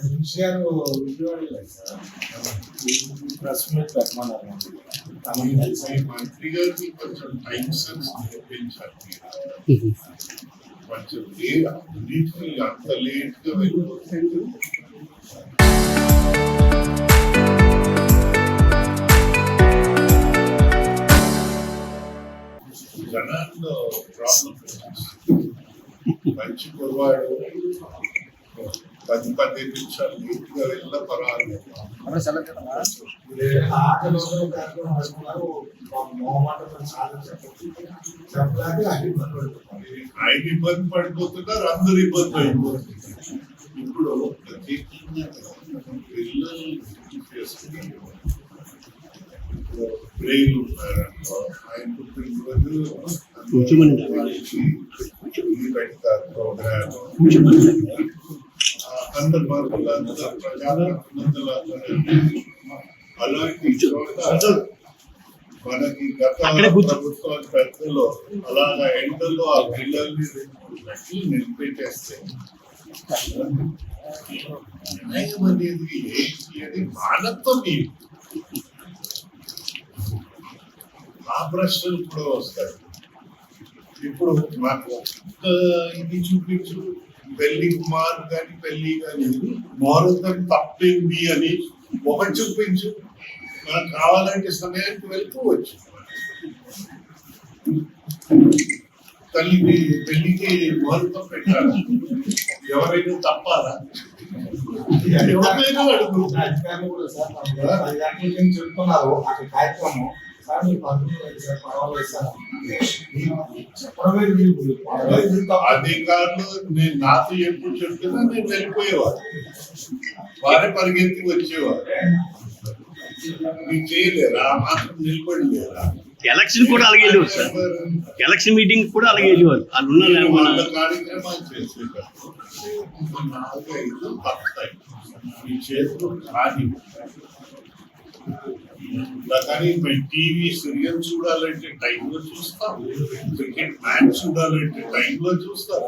గారు విజయవాడలో sir press meet పెట్టమన్నారు. మంత్రి గారికి కొంచెం టైం సెన్స్ నేర్పించాలి. కొంచెం అన్నింటినీ అంత లేట్ గా వెళ్ళిపోతుంది. జనాల్లో ప్రాబ్లం మంచి కుర్రాడు 10 నిమిషాలు నీట్ గా వెళ్ళిన పర్వాలేదు. ఆయన ఇబ్బంది పడిపోతున్నారు, అందరు ఇబ్బంది అయిపోతున్నారు. ఇప్పుడు ప్రత్యేకంగా పిల్లలు బ్రెయిన్ ఉన్నారనుకో, ఆయన పెడతారు ప్రోగ్రామ్ అందరు మార్పులు అలాంటి చోట మనకి గత ప్రభుత్వం పెద్దలో అలాగా ఎండలో ఆ పిల్లల్ని నిలిపెట్టేస్తే న్యాయం అనేది ఏంటి అని మానత్వం ఆ ప్రశ్నలు కూడా వస్తాయి. ఇప్పుడు మాకు ఇది చూపించు, పెళ్లి కుమార్ కానీ పెళ్లి కానీ ముహూర్తం తప్పింది అని ఒకటి చూపించు, మనకు కావాలంటే సమయానికి వెళ్ళిపోవచ్చు. తల్లికి పెళ్లికి ముహూర్తం పెట్టాలి, ఎవరైనా తప్పాలా? ఎవరైనా అడుగు చెప్తున్నారు కార్యక్రమం. అధికారులు నేను నాతో ఎప్పుడు చెప్తున్నా నేను వెళ్ళిపోయేవారు, వారే పరిగెత్తి వచ్చేవారు. మీరు చేయలేరా? మాత్రం నిలబడలేరా? ఎలక్షన్ కూడా అలాగే వెళ్ళేవారు సార్, ఎలక్షన్ మీటింగ్ కూడా అలాగే వెళ్ళేవారు. వాళ్ళ కార్యక్రమాలు చేసేవారు. 4-5 వస్తాయి మీ చేతులు కానీ. కానీ మేము టీవీ సీరియల్ చూడాలంటే టైంలో చూస్తాం, క్రికెట్ మ్యాచ్ చూడాలంటే టైంలో చూస్తాం,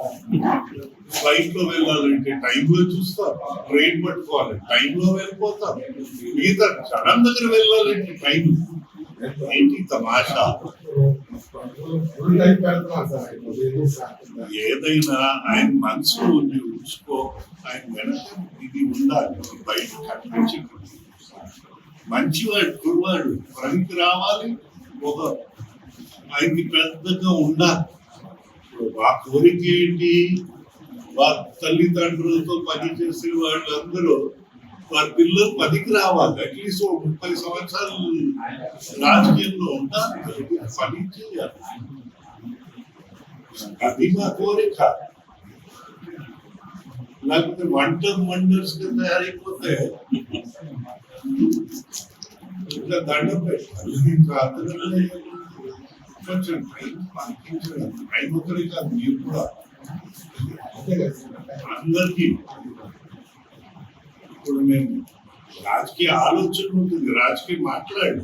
ఫ్లైట్ లో వెళ్ళాలంటే టైంలో చూస్తాం, ట్రైన్ పట్టుకోవాలి టైంలో వెళ్ళిపోతాం, మిగతా క్షణం దగ్గర వెళ్ళాలంటే టైం ఏంటి తమాషా? ఏదైనా ఆయన మనసులో ఉంది ఉంచుకో, ఆయన వెనక ఇది ఉండాలి, బయట కనిపించకుండా. మంచివాడు కుర్రాడు పనికి రావాలి, ఒక ఆయనకి పెద్దగా ఉండాలి. ఆ కోరిక ఏంటి? వారి తల్లిదండ్రులతో పని చేసే వాళ్ళందరూ వారి పిల్లలు పనికి రావాలి. అట్లీస్ట్ 30 సంవత్సరాలు రాజకీయంలో ఉండాలి, పని చేయాలి. అది మా కోరిక. లేకపోతే వండర్స్ గా తయారైపోతే ఇట్లా దండం పెట్టాలి. కొంచెం టైం పంపించడం, టైం ఒకరి కాదు, మీరు కూడా అందరికీ. ఇప్పుడు మేము రాజకీయ ఆలోచన ఉంటుంది, రాజకీయ మాట్లాడు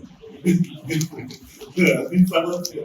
అది సమస్య.